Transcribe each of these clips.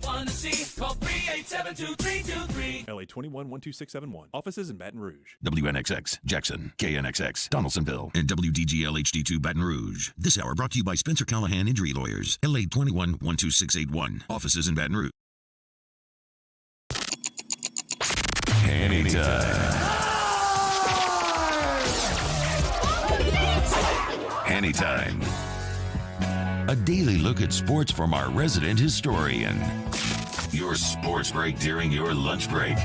want to see. Call 387-232-2323. LA 21-12671. Offices in Baton Rouge. WNXX, Jackson, KNXX, Donaldsonville, and WDGL HD2 Baton Rouge. This hour brought to you by Spencer Callahan Injury Lawyers, LA 21-12681. Offices in Baton Rouge. Hanny time. Hanny time. A daily look at sports from our resident historian. Your sports break during your lunch break.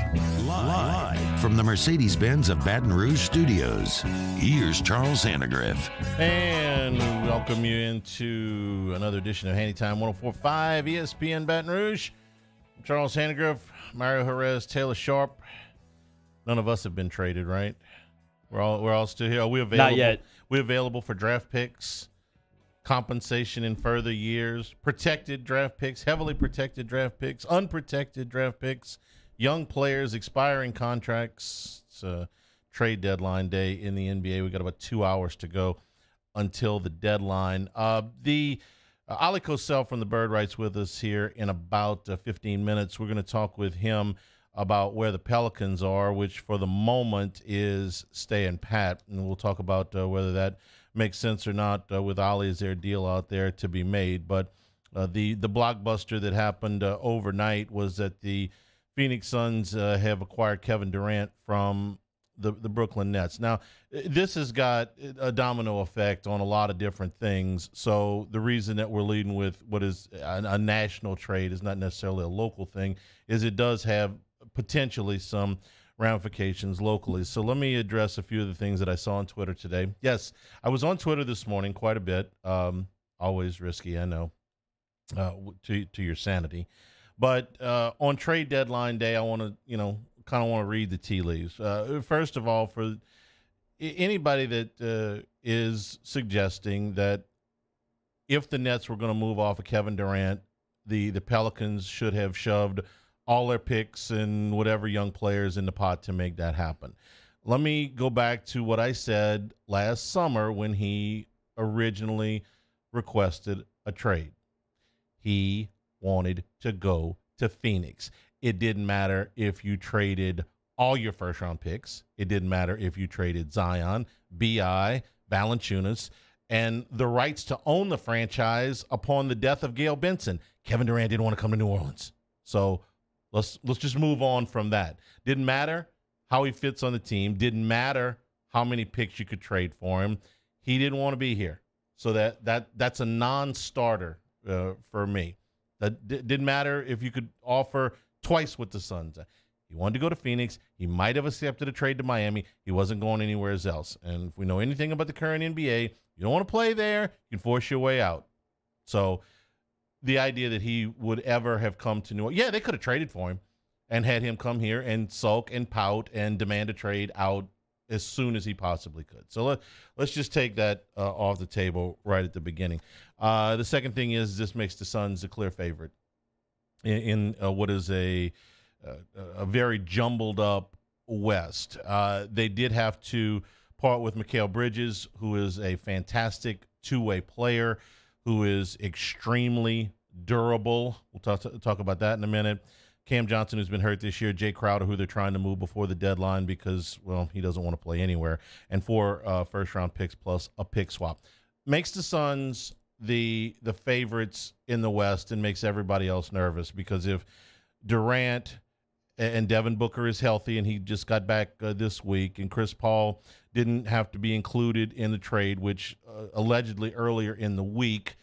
Live from the Mercedes-Benz of Baton Rouge studios. Here's Charles Hannegriff. And we welcome you into another edition of Hanny Time 104.5 ESPN Baton Rouge. I'm Charles Hannegriff, Mario Jerez, Taylor Sharp. None of us have been traded, right? We're all still here. Are we available? Not yet. We're available for draft picks, compensation in further years, protected draft picks, heavily protected draft picks, unprotected draft picks, young players, expiring contracts. It's a trade deadline day in the NBA. We got about 2 hours to go until the deadline. Ali Cosell from the Bird Writes with us here in about 15 minutes. We're going to talk with him about where the Pelicans are, which for the moment is staying pat. And we'll talk about whether that makes sense or not with Ali. Is there a deal out there to be made? But the blockbuster that happened overnight was that the Phoenix Suns have acquired Kevin Durant from the Brooklyn Nets. Now, this has got a domino effect on a lot of different things. So the reason that we're leading with what is a national trade is not necessarily a local thing, is it does have potentially some ramifications locally. So let me address a few of the things that I saw on Twitter today. Yes, I was on Twitter this morning quite a bit. Always risky, I know, to your sanity. But on trade deadline day, I want to, kind of want to read the tea leaves. First of all, for anybody that is suggesting that if the Nets were going to move off of Kevin Durant, the Pelicans should have shoved all their picks and whatever young players in the pot to make that happen. Let me go back to what I said last summer when he originally requested a trade. He wanted to go to Phoenix. It didn't matter if you traded all your first-round picks. It didn't matter if you traded Zion, B.I., Valanciunas, and the rights to own the franchise upon the death of Gail Benson. Kevin Durant didn't want to come to New Orleans. So let's just move on from that. Didn't matter how he fits on the team. Didn't matter how many picks you could trade for him. He didn't want to be here. So that's a non-starter for me. That didn't matter if you could offer twice what the Suns. He wanted to go to Phoenix. He might have accepted a trade to Miami. He wasn't going anywhere else. And if we know anything about the current NBA, you don't want to play there, you can force your way out. So the idea that he would ever have come to New York, yeah, they could have traded for him and had him come here and sulk and pout and demand a trade out as soon as he possibly could. So let's just take that off the table right at the beginning. The second thing is this makes the Suns a clear favorite in what is a very jumbled up West. They did have to part with Mikal Bridges, who is a fantastic two-way player, who is extremely durable. We'll talk about that in a minute. Cam Johnson, who's been hurt this year. Jay Crowder, who they're trying to move before the deadline because, well, he doesn't want to play anywhere. And 4 first-round picks plus a pick swap. Makes the Suns the favorites in the West and makes everybody else nervous because if Durant and Devin Booker is healthy and he just got back this week and Chris Paul didn't have to be included in the trade, which allegedly earlier in the week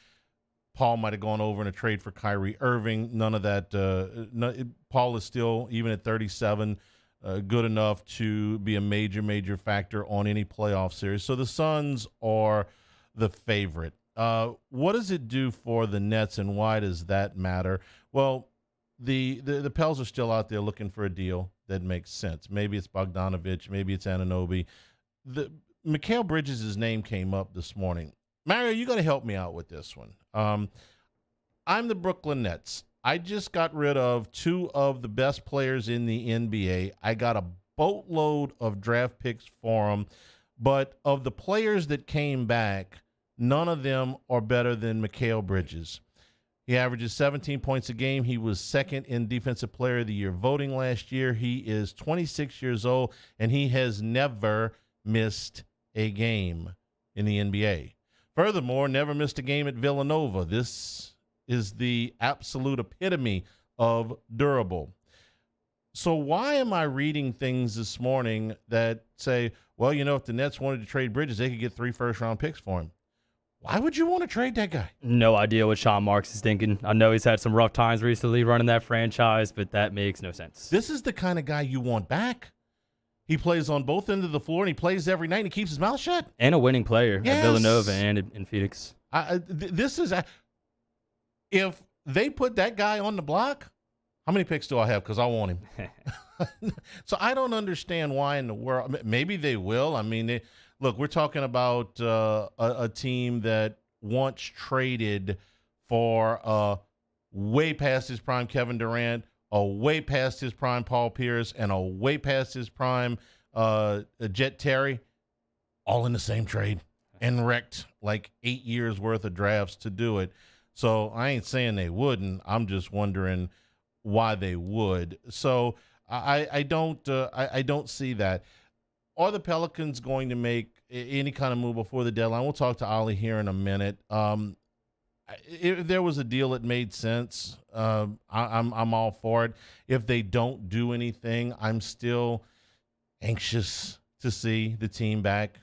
Paul might have gone over in a trade for Kyrie Irving. None of that. Paul is still, even at 37, good enough to be a major factor on any playoff series. So the Suns are the favorite. What does it do for the Nets, and why does that matter? Well, the Pels are still out there looking for a deal that makes sense. Maybe it's Bogdanovich, maybe it's Anunoby. Mikal Bridges' name came up this morning. Mario, you got to help me out with this one. I'm the Brooklyn Nets. I just got rid of 2 of the best players in the NBA. I got a boatload of draft picks for them. But of the players that came back, none of them are better than Mikal Bridges. He averages 17 points a game. He was second in Defensive Player of the Year voting last year. He is 26 years old, and he has never missed a game in the NBA. Furthermore, never missed a game at Villanova. This is the absolute epitome of durable. So why am I reading things this morning that say, well, you know, if the Nets wanted to trade Bridges, they could get 3 first-round picks for him? Why would you want to trade that guy? No idea what Sean Marks is thinking. I know he's had some rough times recently running that franchise, but that makes no sense. This is the kind of guy you want back. He plays on both ends of the floor, and he plays every night, and he keeps his mouth shut. And a winning player Yes. at Villanova and in Phoenix. This is if they put that guy on the block, how many picks do I have? Because I want him. So I don't understand why in the world. Maybe they will. I mean, look, we're talking about a team that once traded for way past his prime Kevin Durant, a way past his prime Paul Pierce, and a way past his prime Jet Terry, all in the same trade, and wrecked like 8 years worth of drafts to do it. So I ain't saying they wouldn't. I'm just wondering why they would. So I don't see that. Are the Pelicans going to make any kind of move before the deadline? We'll talk to Ollie here in a minute. If there was a deal that made sense, I'm all for it. If they don't do anything, I'm still anxious to see the team back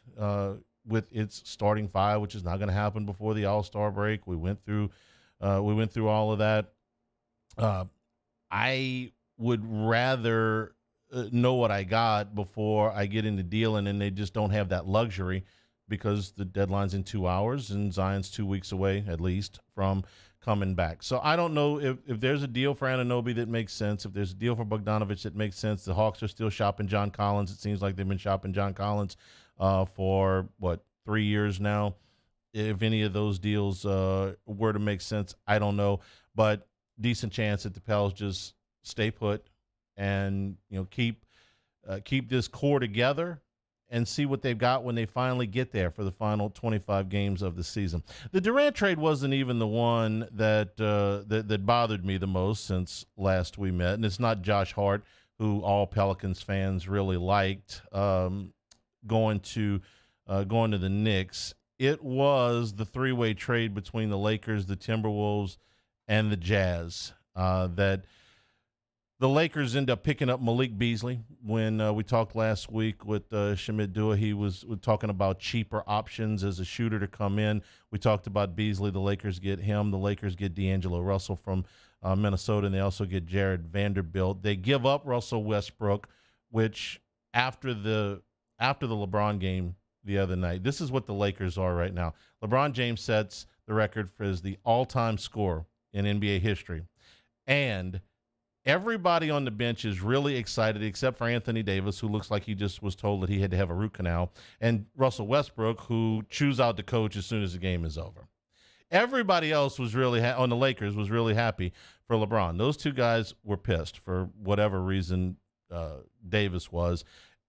with its starting five, which is not going to happen before the All-Star break. We went through all of that. I would rather know what I got before I get into dealing, and they just don't have that luxury because the deadline's in 2 hours and Zion's 2 weeks away at least from coming back. So I don't know if there's a deal for Anunoby that makes sense, if there's a deal for Bogdanovich that makes sense. The Hawks are still shopping John Collins. It seems like they've been shopping John Collins for, 3 years now. If any of those deals were to make sense, I don't know. But decent chance that the Pels just stay put and keep this core together and see what they've got when they finally get there for the final 25 games of the season. The Durant trade wasn't even the one that bothered me the most since last we met, and it's not Josh Hart, who all Pelicans fans really liked, going to the Knicks. It was the three-way trade between the Lakers, the Timberwolves, and the Jazz that the Lakers end up picking up Malik Beasley. When we talked last week with Shamit Dua, he was talking about cheaper options as a shooter to come in. We talked about Beasley. The Lakers get him. The Lakers get D'Angelo Russell from Minnesota, and they also get Jared Vanderbilt. They give up Russell Westbrook, which after the LeBron game the other night, this is what the Lakers are right now. LeBron James sets the record for as the all-time scorer in NBA history. And everybody on the bench is really excited except for Anthony Davis, who looks like he just was told that he had to have a root canal, and Russell Westbrook, who chews out the coach as soon as the game is over. Everybody else was really on the Lakers was really happy for LeBron. Those two guys were pissed for whatever reason Davis was,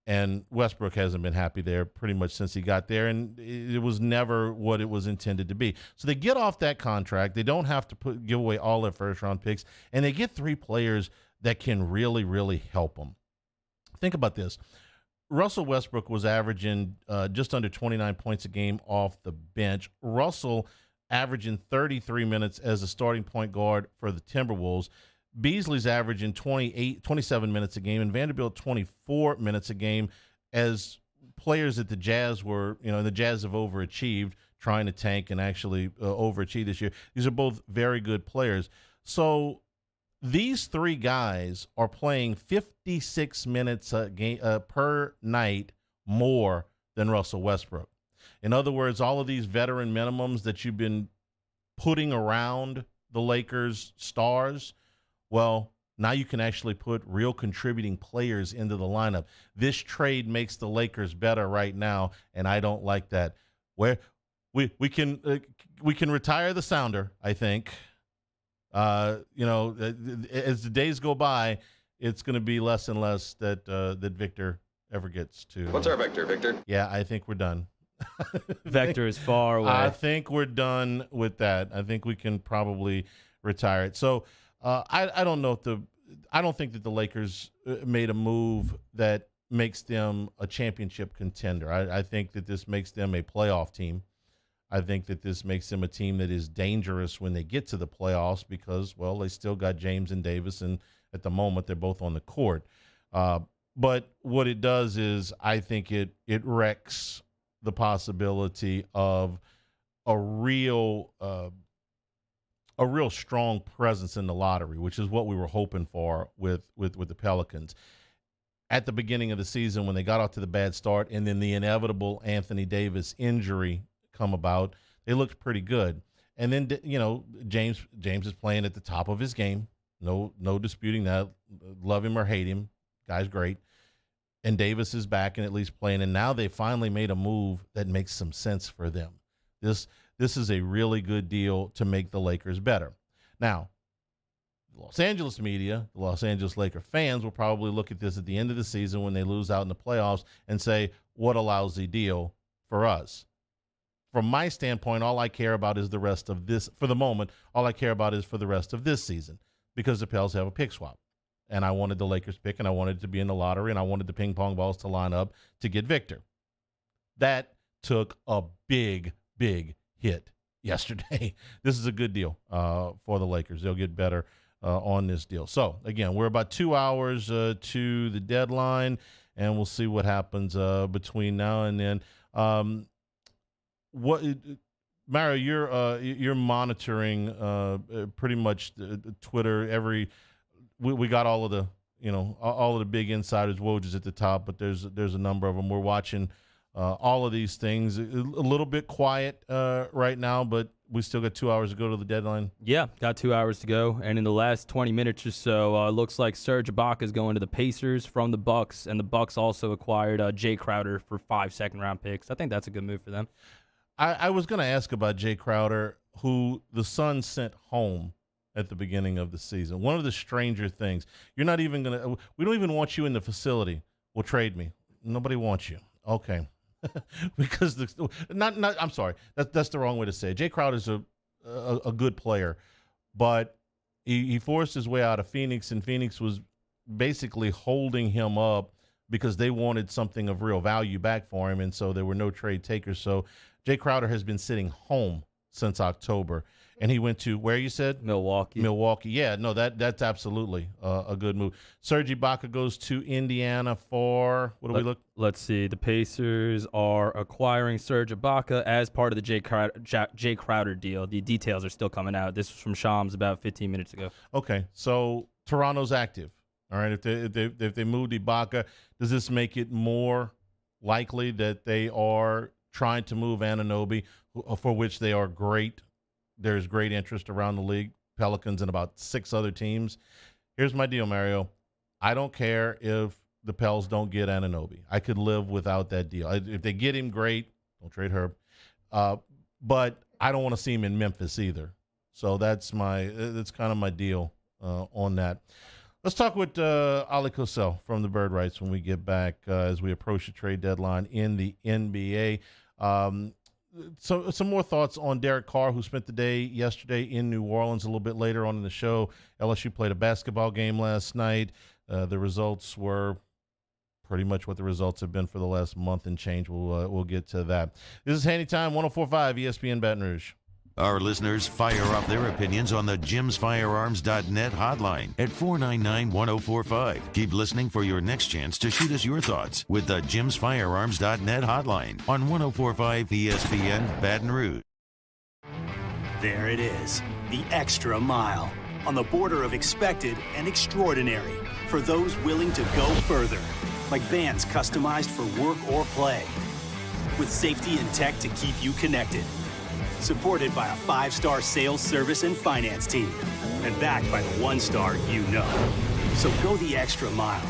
and Westbrook hasn't been happy there pretty much since he got there, and it was never what it was intended to be. So they get off that contract. They don't have to give away all their first-round picks, and they get three players that can really, really help them. Think about this. Russell Westbrook was averaging just under 29 points a game off the bench. Russell averaging 33 minutes as a starting point guard for the Timberwolves. Beasley's averaging 27 minutes a game, and Vanderbilt 24 minutes a game as players that the Jazz were, the Jazz have overachieved, trying to tank and actually overachieve this year. These are both very good players. So these three guys are playing 56 minutes a game, per night more than Russell Westbrook. In other words, all of these veteran minimums that you've been putting around the Lakers stars, well, now you can actually put real contributing players into the lineup. This trade makes the Lakers better right now, and I don't like that. Where we can retire the sounder, I think. As the days go by, it's going to be less and less that Victor ever gets to. What's our Victor, Victor? Yeah, I think we're done. Vector is far away. I think we're done with that. I think we can probably retire it. So I don't know if I don't think that the Lakers made a move that makes them a championship contender. I think that this makes them a playoff team. I think that this makes them a team that is dangerous when they get to the playoffs because, well, they still got James and Davis, and at the moment they're both on the court. But what it does is I think it wrecks the possibility of a real strong presence in the lottery, which is what we were hoping for with the Pelicans. At the beginning of the season when they got off to the bad start and then the inevitable Anthony Davis injury come about, they looked pretty good. And then, James is playing at the top of his game. No disputing that. Love him or hate him. Guy's great. And Davis is back and at least playing. And now they finally made a move that makes some sense for them. This is a really good deal to make the Lakers better. Now, the Los Angeles media, the Los Angeles Laker fans will probably look at this at the end of the season when they lose out in the playoffs and say, what a lousy deal for us. From my standpoint, all I care about is the rest of this. For the moment, all I care about is for the rest of this season because the Pels have a pick swap. And I wanted the Lakers pick, and I wanted it to be in the lottery, and I wanted the ping pong balls to line up to get Victor. That took a big, big hit yesterday. This is a good deal for the Lakers. They'll get better on this deal. So, again, we're about 2 hours to the deadline, and we'll see what happens between now and then. Mario, you're monitoring pretty much Twitter. We got all of the big insiders. Woj is at the top, but there's a number of them. We're watching all of these things. A little bit quiet right now, but we still got 2 hours to go to the deadline. Yeah, got 2 hours to go. And in the last 20 minutes or so, it looks like Serge Ibaka is going to the Pacers from the Bucks, and the Bucks also acquired Jay Crowder for 5 second-round picks. I think that's a good move for them. I was going to ask about Jay Crowder, who the Suns sent home at the beginning of the season. One of the stranger things, we don't even want you in the facility. We'll trade me. Nobody wants you. Okay. Because I'm sorry. That's the wrong way to say it. Jay Crowder's a good player, but he forced his way out of Phoenix, and Phoenix was basically holding him up because they wanted something of real value back for him, and so there were no trade takers. So Jay Crowder has been sitting home since October, and he went to where you said? Milwaukee. Yeah, no, that's absolutely a good move. Serge Ibaka goes to Indiana for what do we look? Let's see. The Pacers are acquiring Serge Ibaka as part of the Jay Crowder deal. The details are still coming out. This was from Shams about 15 minutes ago. Okay, so Toronto's active. All right, if they moved Ibaka, does this make it more likely that they are trying to move Anunoby, for which they are great? There's great interest around the league, Pelicans and about 6 other teams. Here's my deal, Mario. I don't care if the Pels don't get Anunoby. I could live without that deal. If they get him, great. Don't trade Herb. But I don't want to see him in Memphis either. So that's kind of my deal on that. Let's talk with Ali Kosel from the Bird Rights when we get back as we approach the trade deadline in the NBA. So some more thoughts on Derek Carr, who spent the day yesterday in New Orleans. A little bit later on in the show, LSU played a basketball game last night. The results were pretty much what the results have been for the last month and change. We'll get to that. This is Hanny Time, 104.5 ESPN Baton Rouge. Our listeners fire off their opinions on the jimsfirearms.net hotline at 499-1045. Keep listening for your next chance to shoot us your thoughts with the jimsfirearms.net hotline on 104.5 ESPN Baton Rouge. There it is, the extra mile, on the border of expected and extraordinary for those willing to go further, like vans customized for work or play, with safety and tech to keep you connected. Supported by a 5-star sales, service, and finance team. And backed by the 1-star you know. So go the extra mile.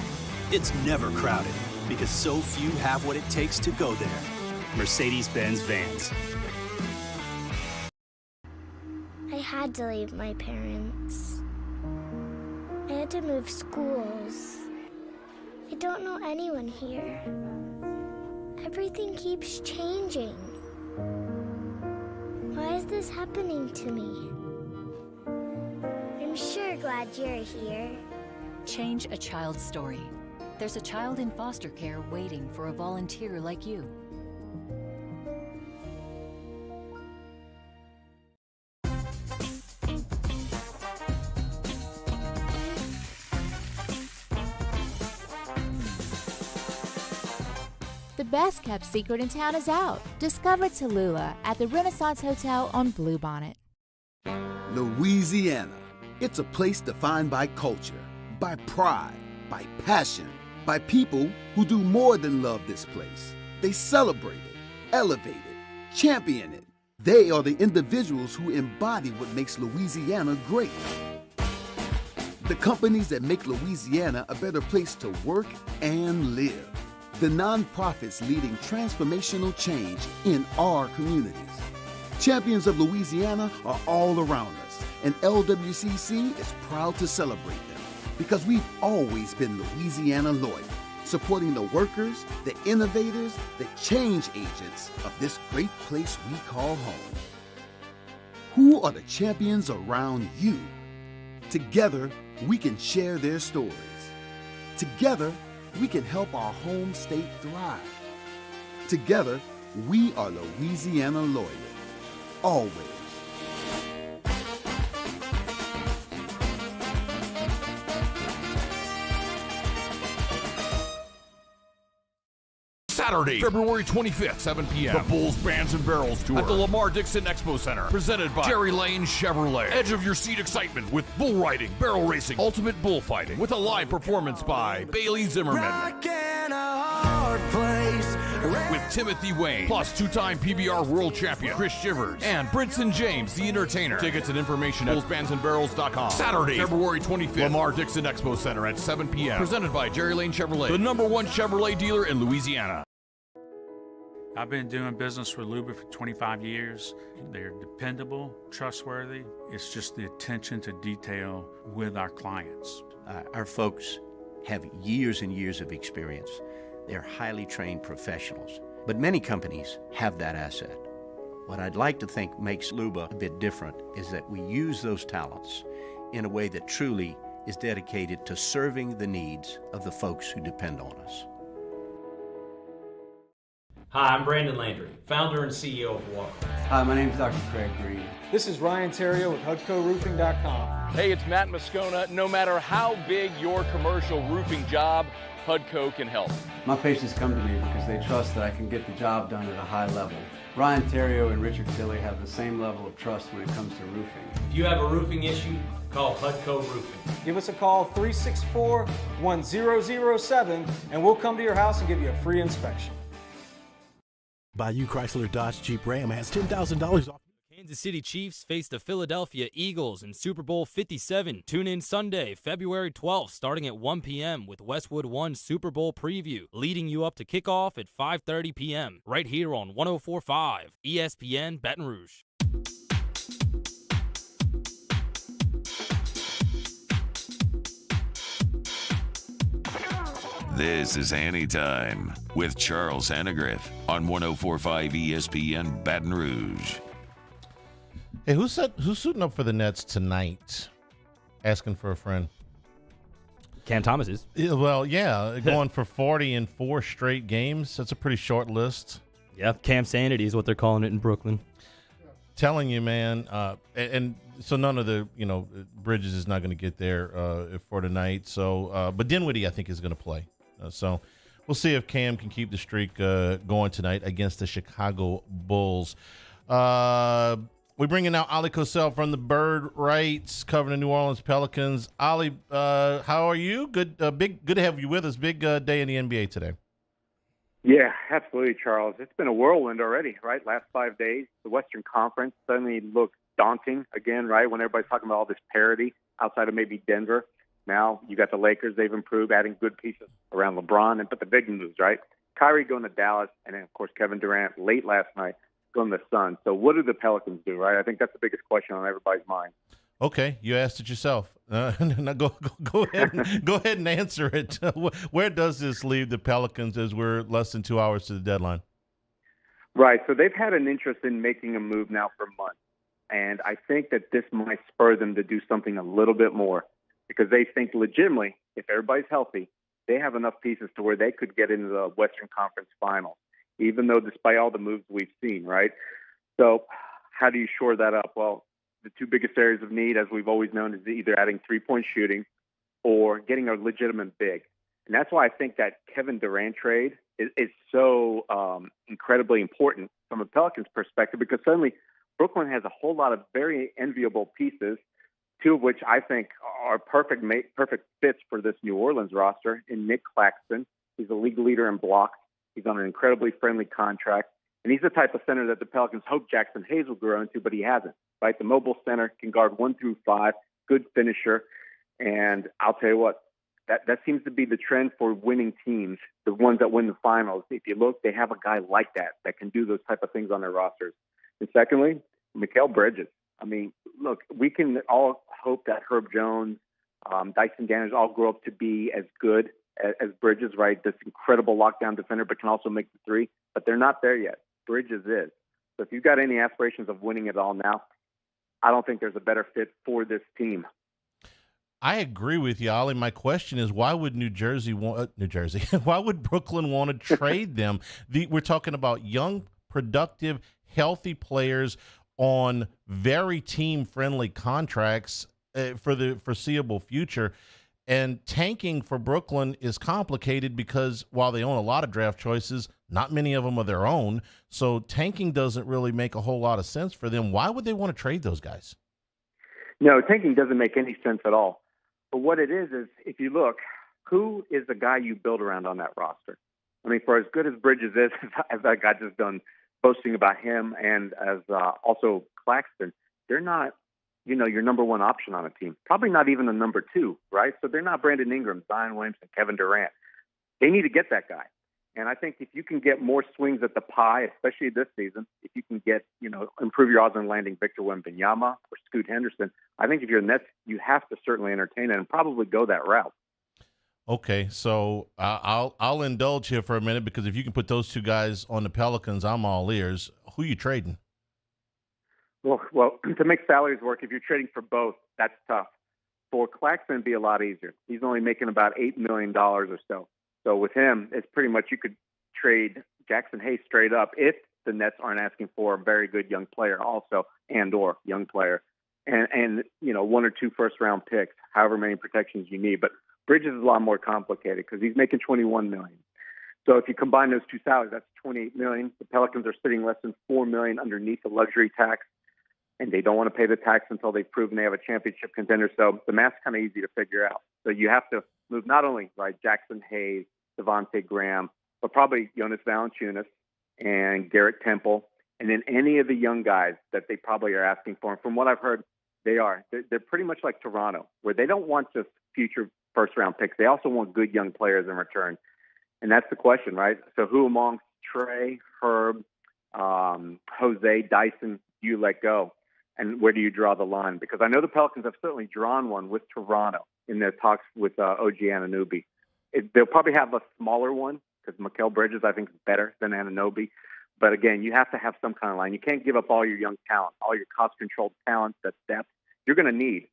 It's never crowded because so few have what it takes to go there. Mercedes-Benz Vans. I had to leave my parents. I had to move schools. I don't know anyone here. Everything keeps changing. Why is this happening to me? glad you're here. Change a child's story. There's a child in foster care waiting for a volunteer like you. The best kept secret in town is out. Discover Tallulah at the Renaissance Hotel on Bluebonnet. Louisiana. It's a place defined by culture, by pride, by passion, by people who do more than love this place. They celebrate it, elevate it, champion it. They are the individuals who embody what makes Louisiana great. The companies that make Louisiana a better place to work and live. The nonprofits leading transformational change in our communities. Champions of Louisiana are all around us, and LWCC is proud to celebrate them because we've always been Louisiana loyal, supporting the workers, the innovators, the change agents of this great place we call home. Who are the champions around you? Together, we can share their stories. Together, we can help our home state thrive. Together, we are Louisiana loyal. Always. Saturday, February 25th, 7 p.m. The Bulls, Bands, and Barrels Tour at the Lamar Dixon Expo Center. Presented by Jerry Lane Chevrolet. Edge of your seat excitement with bull riding, barrel racing, ultimate bullfighting. With a live performance by Bailey Zimmerman. With Timothy Wayne, plus two-time PBR world champion Chris Shivers, and Brinson James, the entertainer. Tickets and information at bullsbandsandbarrels.com. Saturday, February 25th, Lamar Dixon Expo Center at 7 p.m. Presented by Jerry Lane Chevrolet, the #1 Chevrolet dealer in Louisiana. I've been doing business with Luba for 25 years. They're dependable, trustworthy. It's just the attention to detail with our clients. Our folks have years and years of experience. They're highly trained professionals, but many companies have that asset. What I'd like to think makes Luba a bit different is that we use those talents in a way that truly is dedicated to serving the needs of the folks who depend on us. Hi, I'm Brandon Landry, founder and CEO of Walker. Hi, my name is Dr. Craig Green. This is Ryan Terrio with HUDCORoofing.com. Hey, it's Matt Moscona. No matter how big your commercial roofing job, HUDCO can help. My patients come to me because they trust that I can get the job done at a high level. Ryan Terrio and Richard Tilley have the same level of trust when it comes to roofing. If you have a roofing issue, call HUDCO Roofing. Give us a call, 364-1007, and we'll come to your house and give you a free inspection. Bayou Chrysler Dodge Jeep Ram has $10,000 off. Kansas City Chiefs face the Philadelphia Eagles in Super Bowl 57. Tune in Sunday, February 12th, starting at 1 p.m. with Westwood One Super Bowl preview, leading you up to kickoff at 5:30 p.m. right here on 104.5 ESPN Baton Rouge. This is Hanny Time with Charles Hannegriff on 104.5 ESPN Baton Rouge. Hey, who's suiting up for the Nets tonight? Asking for a friend. Cam Thomas is. Yeah, well, yeah, going for 40 in 4 straight games. That's a pretty short list. Yeah, Cam Sanity is what they're calling it in Brooklyn. Telling you, man, and so none of the, Bridges is not going to get there for tonight. So, but Dinwiddie, I think, is going to play. So we'll see if Cam can keep the streak going tonight against the Chicago Bulls. We bring in now Ali Cosell from the Bird Rights, covering the New Orleans Pelicans. Ali, how are you? Good to have you with us. Big day in the NBA today. Yeah, absolutely, Charles. It's been a whirlwind already, right? Last 5 days, the Western Conference suddenly looks daunting again, right? When everybody's talking about all this parity outside of maybe Denver. Now you got the Lakers. They've improved, adding good pieces around LeBron. But the big news, right? Kyrie going to Dallas, and then, of course, Kevin Durant late last night going to the Suns. So what do the Pelicans do, right? I think that's the biggest question on everybody's mind. Okay, you asked it yourself. Now go ahead and answer it. Where does this leave the Pelicans as we're less than 2 hours to the deadline? Right. So they've had an interest in making a move now for months, and I think that this might spur them to do something a little bit more. because they think legitimately, if everybody's healthy, they have enough pieces to where they could get into the Western Conference Finals, even though despite all the moves we've seen, right? So how do you shore that up? Well, the two biggest areas of need, as we've always known, is either adding three-point shooting or getting a legitimate big. And that's why I think that Kevin Durant trade is so incredibly important from a Pelicans perspective, because suddenly Brooklyn has a whole lot of very enviable pieces, two of which I think are perfect fits for this New Orleans roster. In Nick Claxton, he's a league leader in blocks. He's on an incredibly friendly contract. And he's the type of center that the Pelicans hope Jackson Hayes will grow into, but he hasn't. Right? The mobile center can guard 1 through 5, good finisher. And I'll tell you what, that seems to be the trend for winning teams, the ones that win the finals. If you look, they have a guy like that can do those type of things on their rosters. And secondly, Mikal Bridges. I mean, look, we can all hope that Herb Jones, Dyson Daniels all grow up to be as good as Bridges, right? This incredible lockdown defender, but can also make the three. But they're not there yet. Bridges is. So if you've got any aspirations of winning it all now, I don't think there's a better fit for this team. I agree with you, Ollie. My question is, why would why would Brooklyn want to trade them? We're talking about young, productive, healthy players on very team-friendly contracts for the foreseeable future. And tanking for Brooklyn is complicated because while they own a lot of draft choices, not many of them are their own. So tanking doesn't really make a whole lot of sense for them. Why would they want to trade those guys? No, tanking doesn't make any sense at all. But what it is if you look, who is the guy you build around on that roster? I mean, for as good as Bridges is, as I got just done boasting about him, and as also Claxton, they're not, your number one option on a team. Probably not even a number two, right? So they're not Brandon Ingram, Zion Williamson, Kevin Durant. They need to get that guy. And I think if you can get more swings at the pie, especially this season, if you can get, improve your odds on landing Victor Wembanyama or Scoot Henderson, I think if you're Nets, you have to certainly entertain it and probably go that route. Okay, so I'll indulge here for a minute, because if you can put those two guys on the Pelicans, I'm all ears. Who are you trading? Well, to make salaries work, if you're trading for both, that's tough. For Claxton, it'd be a lot easier. He's only making about $8 million or so. So with him, it's pretty much you could trade Jackson Hayes straight up if the Nets aren't asking for a very good young player also, and/or young player, and 1 or 2 first-round picks, however many protections you need. But Bridges is a lot more complicated because he's making $21 million. So if you combine those two salaries, that's $28 million. The Pelicans are sitting less than $4 million underneath the luxury tax, and they don't want to pay the tax until they've proven they have a championship contender. So the math's kind of easy to figure out. So you have to move not only Jackson Hayes, Devontae Graham, but probably Jonas Valanciunas and Garrett Temple, and then any of the young guys that they probably are asking for. And from what I've heard, they're pretty much like Toronto, where they don't want just future first-round picks. They also want good young players in return. And that's the question, right? So who amongst Trey, Herb, Jose, Dyson do you let go? And where do you draw the line? Because I know the Pelicans have certainly drawn one with Toronto in their talks with OG Anunoby. They'll probably have a smaller one because Mikal Bridges, I think, is better than Anunoby. But again, you have to have some kind of line. You can't give up all your young talent, all your cost-controlled talent, that depth you're going to need.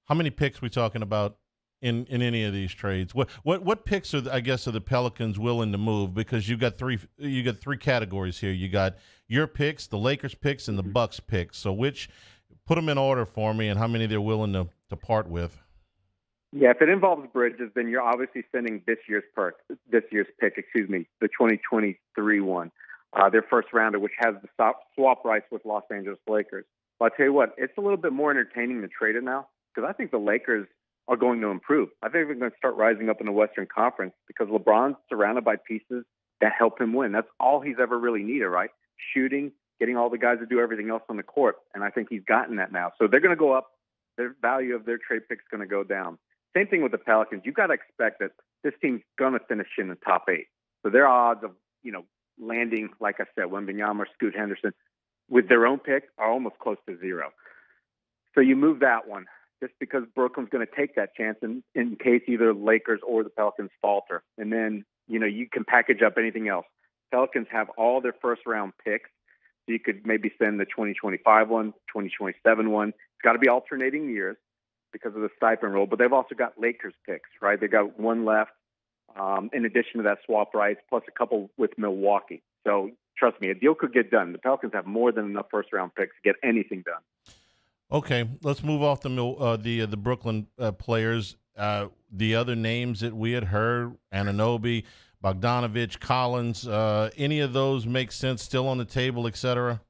How many picks are we talking about in any of these trades? What picks are the Pelicans willing to move? Because you got three categories here. You got your picks, the Lakers picks, and the Bucks picks. So put them in order for me, and how many they're willing to part with. Yeah, if it involves Bridges, then you're obviously sending this year's pick, the 2023 one, their first rounder, which has the swap rights with Los Angeles Lakers. But I'll tell you what, it's a little bit more entertaining to trade it now, because I think the Lakers are going to improve. I think they're going to start rising up in the Western Conference because LeBron's surrounded by pieces that help him win. That's all he's ever really needed, right? Shooting, getting all the guys to do everything else on the court. And I think he's gotten that now. So they're going to go up. Their value of their trade pick's going to go down. Same thing with the Pelicans. You've got to expect that this team's going to finish in the top 8. So their odds of, landing, like I said, Wembanyama or Scoot Henderson with their own pick are almost close to 0. So you move that one just because Brooklyn's going to take that chance in case either Lakers or the Pelicans falter. And then, you can package up anything else. Pelicans have all their first-round picks. So you could maybe send the 2025 one, 2027 one. It's got to be alternating years. because of the stipend rule, but they've also got Lakers picks, right? They got one left in addition to that swap rights, plus a couple with Milwaukee. So trust me, a deal could get done. The Pelicans have more than enough first-round picks to get anything done. Okay, let's move off the Brooklyn players. The other names that we had heard, Anunoby, Bogdanovich, Collins, any of those make sense, still on the table, et cetera?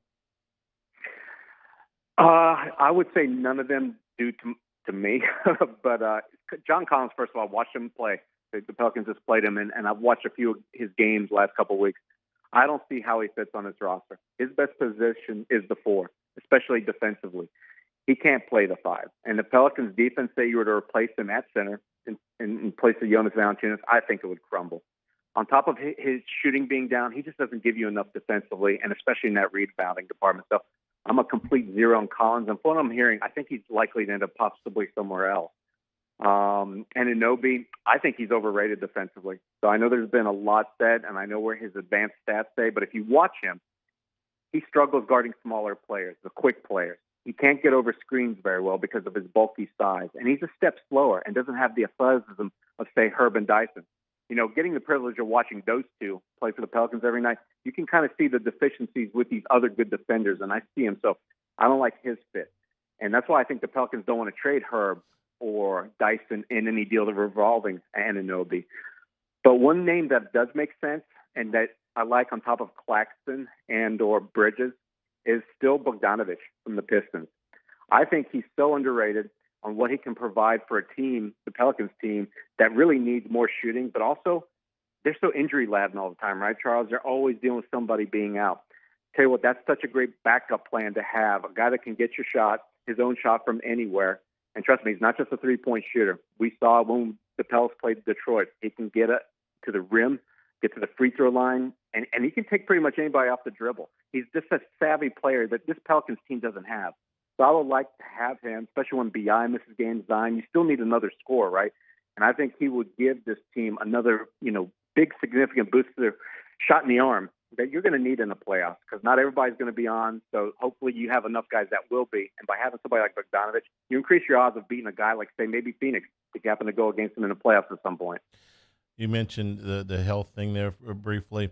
I would say none of them do to me. But John Collins, first of all, I watched him play. The Pelicans just played him, and I've watched a few of his games last couple of weeks. I don't see how he fits on this roster. His best position is the 4, especially defensively. He can't play the 5. And the Pelicans' defense, say you were to replace him at center in place of Jonas Valanciunas, I think it would crumble. On top of his shooting being down, he just doesn't give you enough defensively, and especially in that rebounding department. So I'm a complete zero on Collins. And from what I'm hearing, I think he's likely to end up possibly somewhere else. And Anunoby, I think he's overrated defensively. So I know there's been a lot said, and I know where his advanced stats say, but if you watch him, he struggles guarding smaller players, the quick players. He can't get over screens very well because of his bulky size, and he's a step slower and doesn't have the athleticism of, say, Herb and Dyson. You know, getting the privilege of watching those two play for the Pelicans every night, you can kind of see the deficiencies with these other good defenders, and I see him. So I don't like his fit. And that's why I think the Pelicans don't want to trade Herb or Dyson in any deal revolving Anunoby. But one name that does make sense and that I like on top of Claxton and or Bridges is still Bogdanovich from the Pistons. I think he's so underrated on what he can provide for a team, the Pelicans team, that really needs more shooting, but also they're so injury-laden all the time, right, Charles? They're always dealing with somebody being out. Tell you what, that's such a great backup plan to have, a guy that can get your shot, his own shot from anywhere. And trust me, he's not just a three-point shooter. We saw when the Pelicans played Detroit, he can get it to the rim, get to the free throw line, and he can take pretty much anybody off the dribble. He's just a savvy player that this Pelicans team doesn't have. So I would like to have him, especially when BI misses games, Zion. You still need another scorer, right? And I think he would give this team another, big significant boost to their shot in the arm that you're going to need in the playoffs because not everybody's going to be on. So hopefully you have enough guys that will be. And by having somebody like Bogdanovich, you increase your odds of beating a guy like, say, maybe Phoenix if you happen to go against them in the playoffs at some point. You mentioned the health thing there briefly.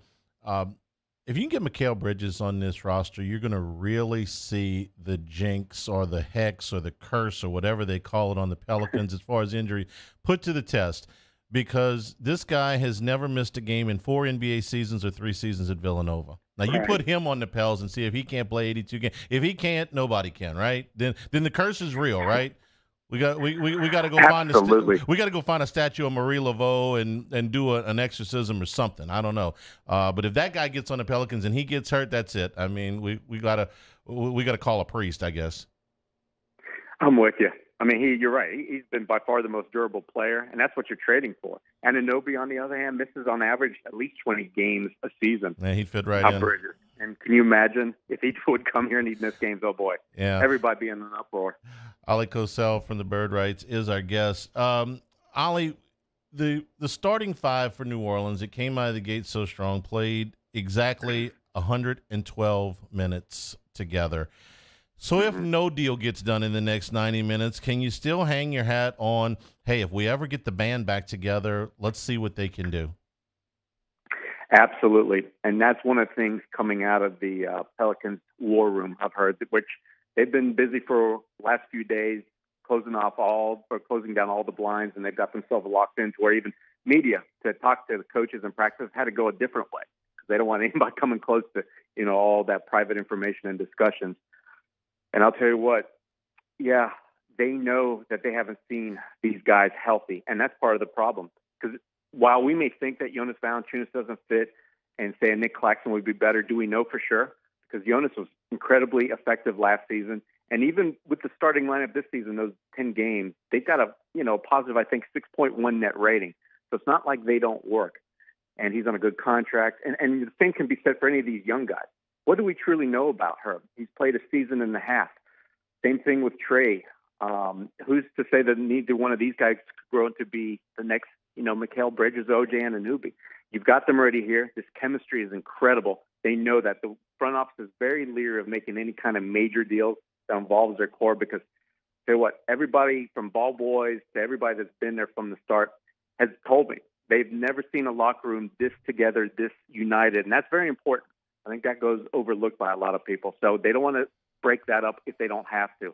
If you can get Mikal Bridges on this roster, you're going to really see the jinx or the hex or the curse or whatever they call it on the Pelicans as far as injury put to the test, because this guy has never missed a game in 4 NBA seasons or 3 seasons at Villanova. Now, you put him on the Pels and see if he can't play 82 games. If he can't, nobody can, right? Then the curse is real, right? We got to go find a statue of Marie Laveau and do an exorcism or something. I don't know. But if that guy gets on the Pelicans and he gets hurt, that's it. I mean, we gotta call a priest, I guess. I'm with you. I mean, you're right. He's been by far the most durable player, and that's what you're trading for. And Anunoby, on the other hand, misses on average at least 20 games a season. Yeah, he'd fit right in. Bridges. And can you imagine if he would come here and he'd miss games? Oh, boy. Yeah. Everybody be in an uproar. Ollie Cosell from the Bird Rights is our guest. Ollie, the starting 5 for New Orleans, it came out of the gate so strong, played exactly 112 minutes together. So if no deal gets done in the next 90 minutes, can you still hang your hat on, hey, if we ever get the band back together, let's see what they can do? Absolutely. And that's one of the things coming out of the Pelicans war room, I've heard, which they've been busy for the last few days, closing down all the blinds, and they've got themselves locked into where even media to talk to the coaches and practice had to go a different way because they don't want anybody coming close to, all that private information and discussions. And I'll tell you what, yeah, they know that they haven't seen these guys healthy, and that's part of the problem. Because while we may think that Jonas Valanciunas doesn't fit and say Nick Claxton would be better, do we know for sure? Because Jonas was incredibly effective last season. And even with the starting lineup this season, those 10 games, they've got a positive, I think, 6.1 net rating. So it's not like they don't work. And he's on a good contract. And the same can be said for any of these young guys. What do we truly know about Herb? He's played a season and a half. Same thing with Trey. Who's to say that neither one of these guys could grow into be the next, Mikal Bridges, OJ, and Anunoby? You've got them already here. This chemistry is incredible. They know that the front office is very leery of making any kind of major deals that involves their core because Tell you what, everybody from ball boys to everybody that's been there from the start has told me they've never seen a locker room this together, this united, and that's very important. I think that goes overlooked by a lot of people. So they don't want to break that up if they don't have to.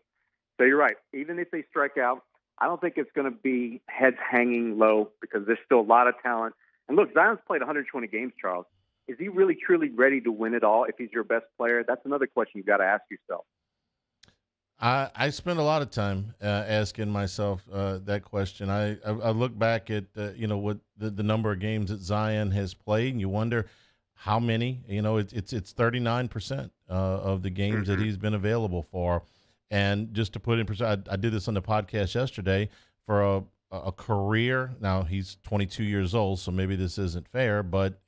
So you're right. Even if they strike out, I don't think it's going to be heads hanging low because there's still a lot of talent. And look, Zion's played 120 games, Charles. Is he really, truly ready to win it all if he's your best player? That's another question you've got to ask yourself. I spend a lot of time asking myself that question. I look back at what the number of games that Zion has played, and you wonder how many. It's 39% of the games that he's been available for. And just to put in perspective, I did this on the podcast yesterday for a career. Now he's 22 years old, so maybe this isn't fair, but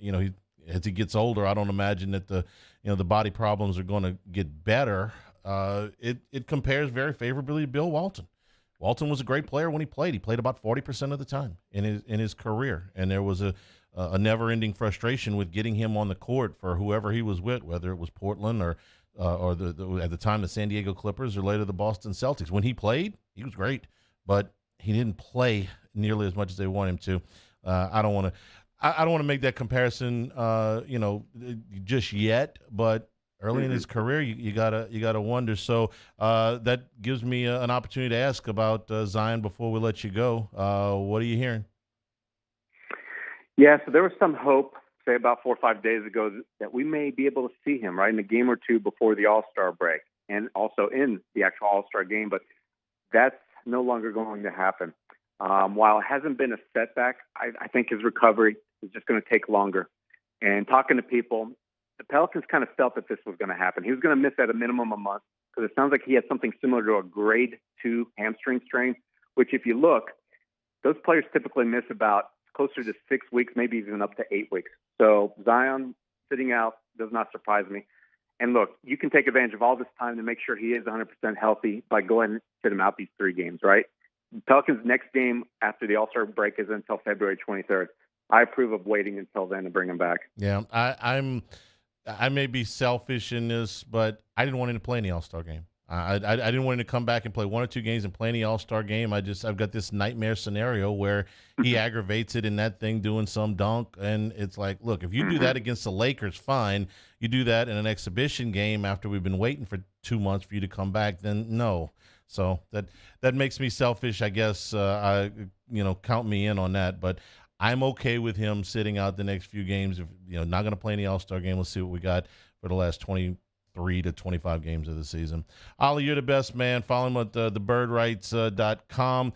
as he gets older, I don't imagine that the body problems are going to get better. It compares very favorably to Bill Walton. Walton was a great player when he played. He played about 40% of the time in his career, and there was a never-ending frustration with getting him on the court for whoever he was with, whether it was Portland or at the time the San Diego Clippers or later the Boston Celtics. When he played, he was great, but he didn't play nearly as much as they want him to. I don't want to make that comparison, just yet, but early in his career, you gotta wonder. So that gives me an opportunity to ask about Zion before we let you go. What are you hearing? Yeah, so there was some hope, say about 4 or 5 days ago, that we may be able to see him right in a game or two before the All-Star break, and also in the actual All-Star game. But that's no longer going to happen. While it hasn't been a setback, I think his recovery is just going to take longer. And talking to people, the Pelicans kind of felt that this was going to happen. He was going to miss at a minimum a month because it sounds like he had something similar to a grade 2 hamstring strain, which if you look, those players typically miss about closer to 6 weeks, maybe even up to 8 weeks. So Zion sitting out does not surprise me. And look, you can take advantage of all this time to make sure he is 100% healthy by going and sit him out these 3 games, right? Pelicans' next game after the All-Star break is until February 23rd. I approve of waiting until then to bring him back. Yeah, I may be selfish in this, but I didn't want him to play in the All-Star game. I didn't want him to come back and play 1 or 2 games and play in the All-Star game. I've got this nightmare scenario where he aggravates it in that thing doing some dunk, and it's like, look, if you do that against the Lakers, fine. You do that in an exhibition game after we've been waiting for 2 months for you to come back, then no. So that makes me selfish, I guess. Count me in on that, but I'm okay with him sitting out the next few games. If not going to play in the All-Star game, let's see what we got for the last 23 to 25 games of the season. Ollie, you're the best, man. Follow him at thebirdrights.com.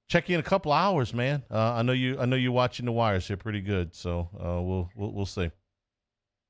Check you in a couple hours, man. I know you're watching the Wires here pretty good, so we'll see.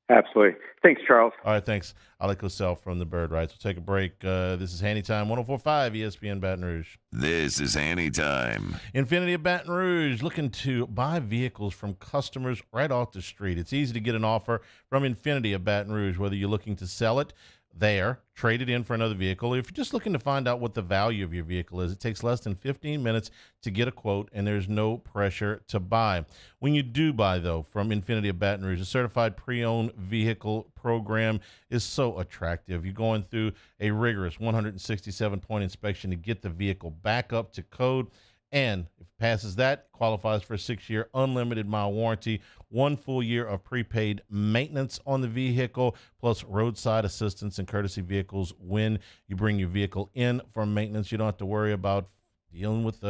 Absolutely. Thanks, Charles. All right, thanks. Ollie Cosell from the Bird Rights. We'll take a break. This is Hanny Time, 104.5 ESPN Baton Rouge. This is Hanny Time. Infinity of Baton Rouge, looking to buy vehicles from customers right off the street. It's easy to get an offer from Infinity of Baton Rouge, whether you're looking to sell it there, trade it in for another vehicle. If you're just looking to find out what the value of your vehicle is, it takes less than 15 minutes to get a quote, and there's no pressure to buy. When you do buy, though, from Infinity of Baton Rouge, a certified pre-owned vehicle program is so attractive. You're going through a rigorous 167-point inspection to get the vehicle back up to code, and if it passes that, qualifies for a 6-year unlimited mile warranty, 1 full year of prepaid maintenance on the vehicle, plus roadside assistance and courtesy vehicles when you bring your vehicle in for maintenance. You don't have to worry about dealing with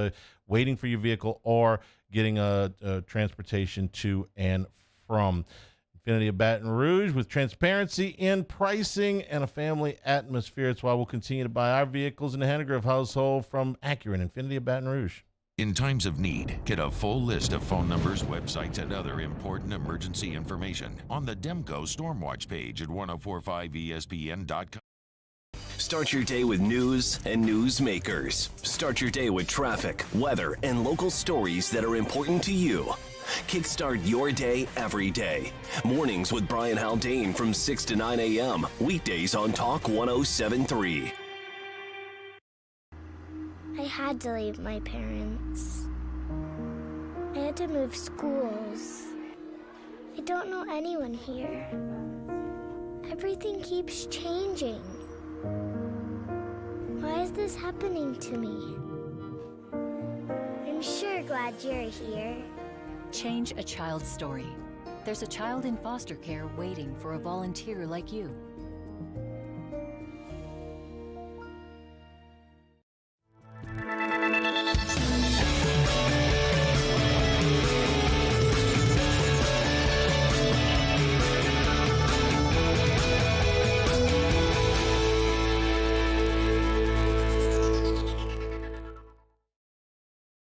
waiting for your vehicle or getting a transportation to and from. Infinity of Baton Rouge, with transparency in pricing and a family atmosphere. It's why we'll continue to buy our vehicles in the Hanegrove household from Acura and Infinity of Baton Rouge. In times of need, get a full list of phone numbers, websites, and other important emergency information on the Demco Stormwatch page at 1045ESPN.com. Start your day with news and newsmakers. Start your day with traffic, weather, and local stories that are important to you. Kickstart your day every day. Mornings with Brian Haldane from 6 to 9 a.m. Weekdays on Talk 107.3. I had to leave my parents. I had to move schools. I don't know anyone here. Everything keeps changing. Why is this happening to me? I'm sure glad you're here. Change a child's story. There's a child in foster care waiting for a volunteer like you.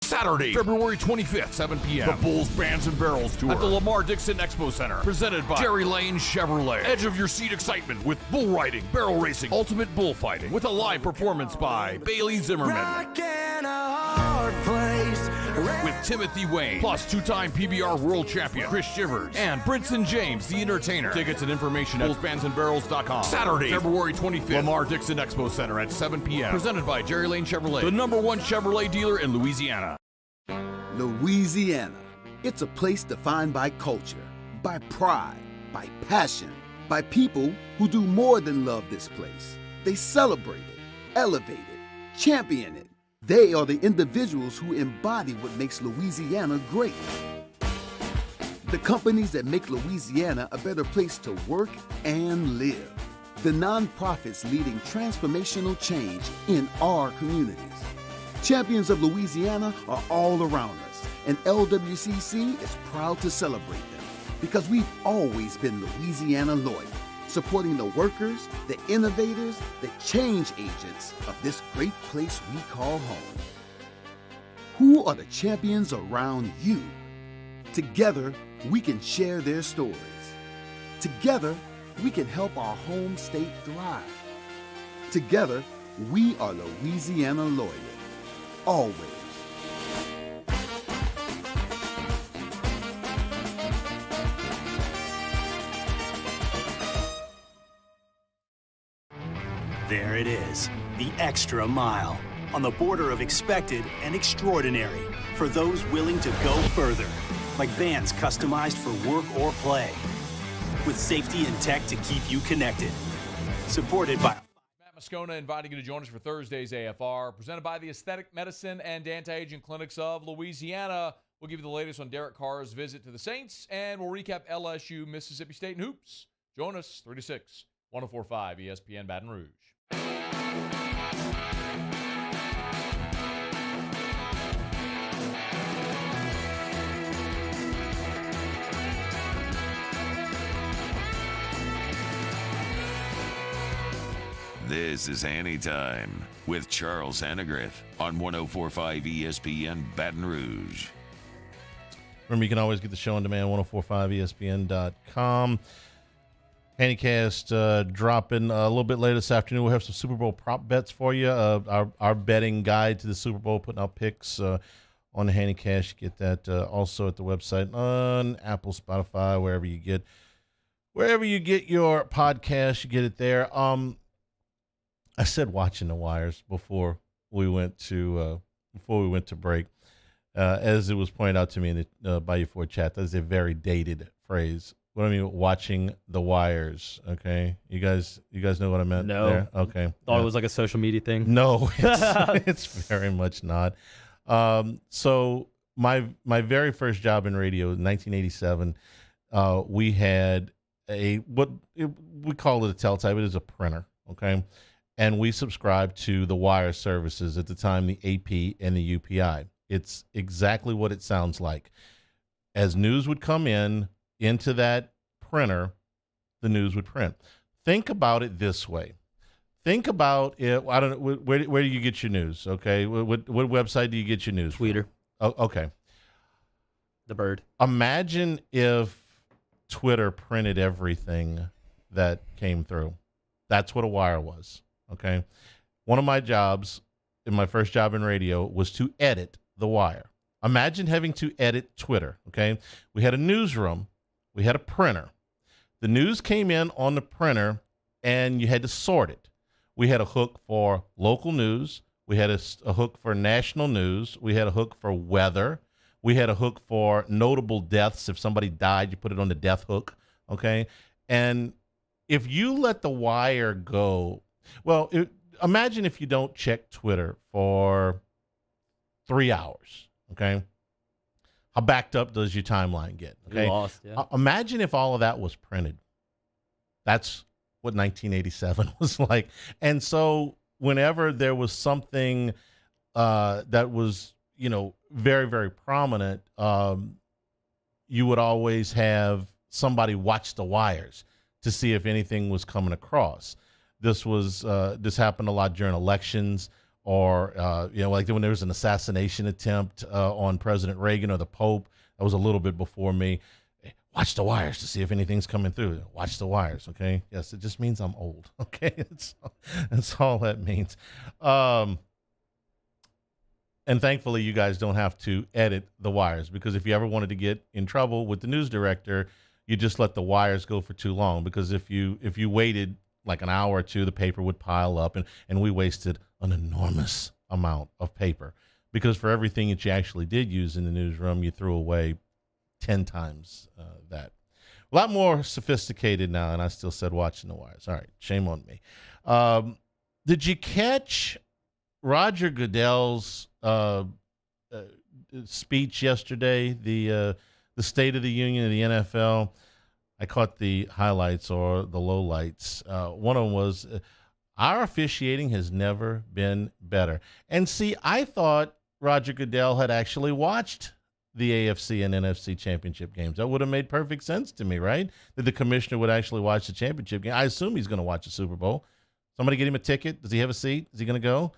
Saturday, February 25th, 7 p.m. The Bulls, Bands, and Barrels Tour at the Lamar Dixon Expo Center. Presented by Jerry Lane Chevrolet. Edge of your seat excitement with bull riding, barrel racing, ultimate bullfighting with a live performance by Bailey Zimmerman. With Timothy Wayne, plus two-time PBR world champion Chris Shivers, and Brinson James, the entertainer. Tickets and information at bullsbandsandbarrels.com. Saturday, February 25th, Lamar Dixon Expo Center at 7 p.m. Presented by Jerry Lane Chevrolet, the #1 Chevrolet dealer in Louisiana. Louisiana. It's a place defined by culture, by pride, by passion, by people who do more than love this place. They celebrate it, elevate it, champion it. They are the individuals who embody what makes Louisiana great. The companies that make Louisiana a better place to work and live. The nonprofits leading transformational change in our communities. Champions of Louisiana are all around us, and LWCC is proud to celebrate them because we've always been Louisiana loyal, supporting the workers, the innovators, the change agents of this great place we call home. Who are the champions around you? Together, we can share their stories. Together, we can help our home state thrive. Together, we are Louisiana loyal. Always. There it is, the extra mile, on the border of expected and extraordinary, for those willing to go further, like vans customized for work or play, with safety and tech to keep you connected. Supported by Moscona inviting you to join us for Thursday's AFR, presented by the Aesthetic Medicine and Anti-Aging Clinics of Louisiana. We'll give you the latest on Derek Carr's visit to the Saints, and we'll recap LSU, Mississippi State, and hoops. Join us 3 to 6, 104.5 ESPN Baton Rouge. This is Hanny Time with Charles Hannegriff on 104.5 ESPN Baton Rouge. Remember, you can always get the show on demand, 1045ESPN.com. Hannycast dropping a little bit later this afternoon. We'll have some Super Bowl prop bets for you. Our betting guide to the Super Bowl, putting out picks on the Hannycast. You get that also at the website on Apple, Spotify, wherever you get your podcast, you get it there. I said watching the wires before we went to break. As it was pointed out to me in the Bayou Ford chat, that is a very dated phrase. What I mean, watching the wires. Okay, you guys know what I meant? No. There? Okay. Thought it was like a social media thing. No, it's very much not. So my very first job in radio, in 1987, we had we call it a teletype. It is a printer. Okay. And we subscribed to the wire services at the time, the AP and the UPI. It's exactly what it sounds like. As news would come into that printer, the news would print. Think about it this way. Think about it. I don't know where do you get your news? Okay, what website do you get your news? Twitter. Oh, okay. The Bird. Imagine if Twitter printed everything that came through. That's what a wire was. Okay. One of my jobs, in my first job in radio, was to edit the wire. Imagine having to edit Twitter. Okay. We had a newsroom. We had a printer. The news came in on the printer, and you had to sort it. We had a hook for local news. We had a hook for national news. We had a hook for weather. We had a hook for notable deaths. If somebody died, you put it on the death hook. Okay. And if you let the wire go, well, imagine if you don't check Twitter for 3 hours, okay? How backed up does your timeline get? Okay, lost, yeah. Imagine if all of that was printed. That's what 1987 was like. And so whenever there was something that was, very, very prominent, you would always have somebody watch the wires to see if anything was coming across. This happened a lot during elections, or like when there was an assassination attempt on President Reagan or the Pope. That was a little bit before me. Watch the wires to see if anything's coming through. Watch the wires, okay? Yes, it just means I'm old, okay? That's all that means. And thankfully, you guys don't have to edit the wires, because if you ever wanted to get in trouble with the news director, you just let the wires go for too long, because if you waited like an hour or two, the paper would pile up, and we wasted an enormous amount of paper, because for everything that you actually did use in the newsroom, you threw away 10 times that. A lot more sophisticated now, and I still said watching the wires. All right, shame on me. Did you catch Roger Goodell's speech yesterday, the State of the Union of the NFL? I caught the highlights or the lowlights. One of them was, our officiating has never been better. And see, I thought Roger Goodell had actually watched the AFC and NFC championship games. That would have made perfect sense to me, right? That the commissioner would actually watch the championship game. I assume he's going to watch the Super Bowl. Somebody get him a ticket? Does he have a seat? Is he going to go?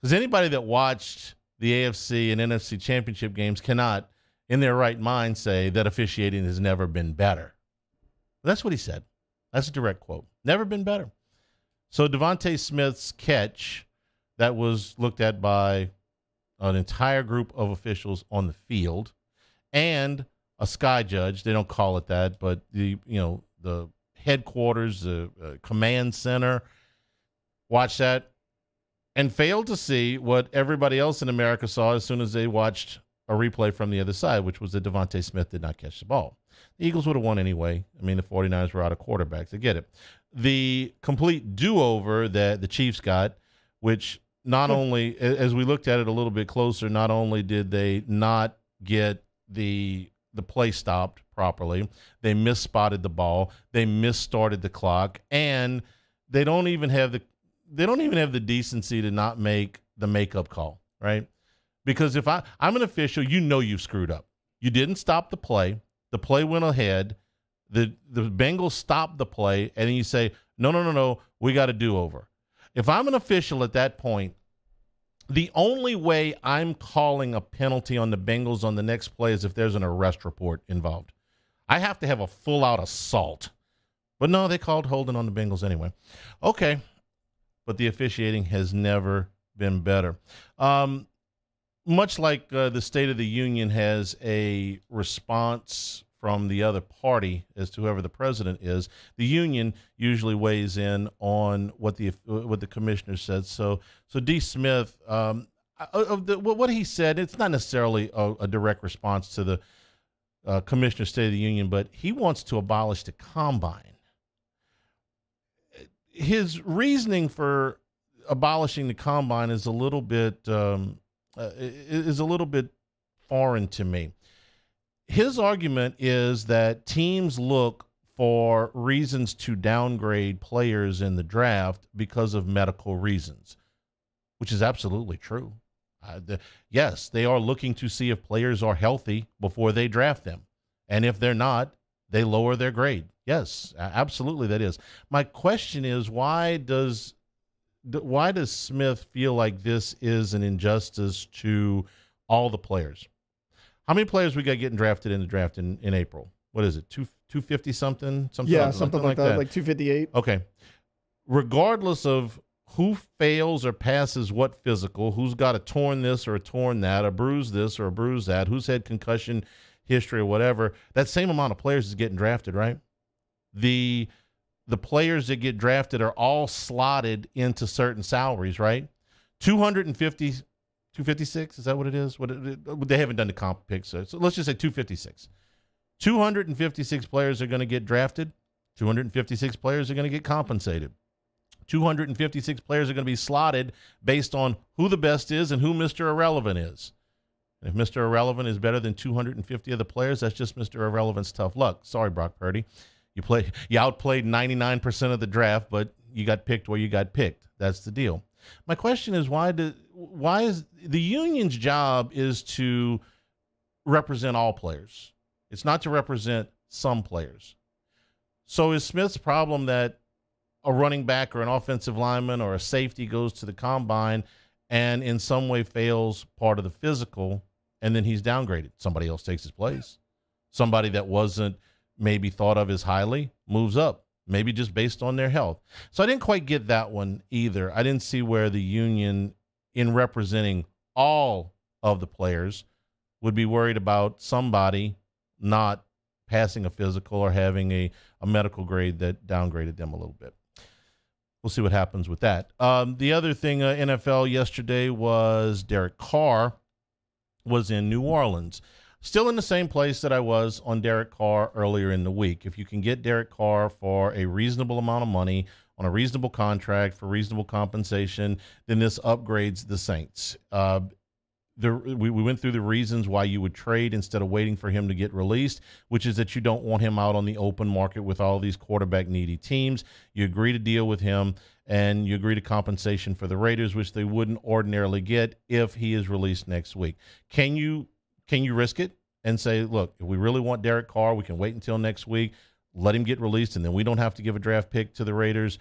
Because anybody that watched the AFC and NFC championship games cannot, in their right mind, say that officiating has never been better. That's what he said. That's a direct quote. Never been better. So Devontae Smith's catch that was looked at by an entire group of officials on the field and a sky judge, they don't call it that, but the headquarters, the command center, watched that and failed to see what everybody else in America saw as soon as they watched a replay from the other side, which was that Devontae Smith did not catch the ball. The Eagles would have won anyway. I mean, the 49ers were out of quarterbacks. I get it. The complete do-over that the Chiefs got, which not only, as we looked at it a little bit closer, not only did they not get the play stopped properly, they misspotted the ball, they misstarted the clock, and they don't even have the decency to not make the makeup call, right? Because if I'm an official, you've screwed up. You didn't stop the play. The play went ahead. The Bengals stopped the play, and then you say, no, we got a do-over. If I'm an official at that point, the only way I'm calling a penalty on the Bengals on the next play is if there's an arrest report involved. I have to have a full-out assault. But no, they called holding on the Bengals anyway. Okay, but the officiating has never been better. Much like the State of the Union has a response from the other party as to whoever the president is, the union usually weighs in on what the commissioner said. So D. Smith, what he said, it's not necessarily a direct response to the commissioner's State of the Union, but he wants to abolish the combine. His reasoning for abolishing the combine is a little bit foreign to me. His argument is that teams look for reasons to downgrade players in the draft because of medical reasons, which is absolutely true. Yes, they are looking to see if players are healthy before they draft them. And if they're not, they lower their grade. Yes, absolutely that is. My question is, why does Smith feel like this is an injustice to all the players? How many players we got getting drafted in the draft in April? What is it, 250 something? Yeah, something like that, like 258. Okay. Regardless of who fails or passes what physical, who's got a torn this or a torn that, a bruise this or a bruise that, who's had concussion history or whatever, that same amount of players is getting drafted, right? The players that get drafted are all slotted into certain salaries, right? 256, is that what it is? They haven't done the comp picks, so let's just say 256. 256 players are going to get drafted. 256 players are going to get compensated. 256 players are going to be slotted based on who the best is and who Mr. Irrelevant is. And if Mr. Irrelevant is better than 250 of the players, that's just Mr. Irrelevant's tough luck. Sorry, Brock Purdy. You outplayed 99% of the draft, but you got picked where you got picked. That's the deal. My question is, why is the union's job is to represent all players? It's not to represent some players. So is Smith's problem that a running back or an offensive lineman or a safety goes to the combine and in some way fails part of the physical, and then he's downgraded? Somebody else takes his place. Somebody that wasn't maybe thought of as highly moves up, maybe just based on their health. So I didn't quite get that one either. I didn't see where the union, in representing all of the players, would be worried about somebody not passing a physical or having a medical grade that downgraded them a little bit. We'll see what happens with that. The other thing, NFL yesterday, was Derek Carr was in New Orleans. Still in the same place that I was on Derek Carr earlier in the week. If you can get Derek Carr for a reasonable amount of money on a reasonable contract for reasonable compensation, then this upgrades the Saints. We went through the reasons why you would trade instead of waiting for him to get released, which is that you don't want him out on the open market with all these quarterback-needy teams. You agree to deal with him, and you agree to compensation for the Raiders, which they wouldn't ordinarily get if he is released next week. Can you risk it and say, look, if we really want Derek Carr, we can wait until next week, let him get released, and then we don't have to give a draft pick to the Raiders?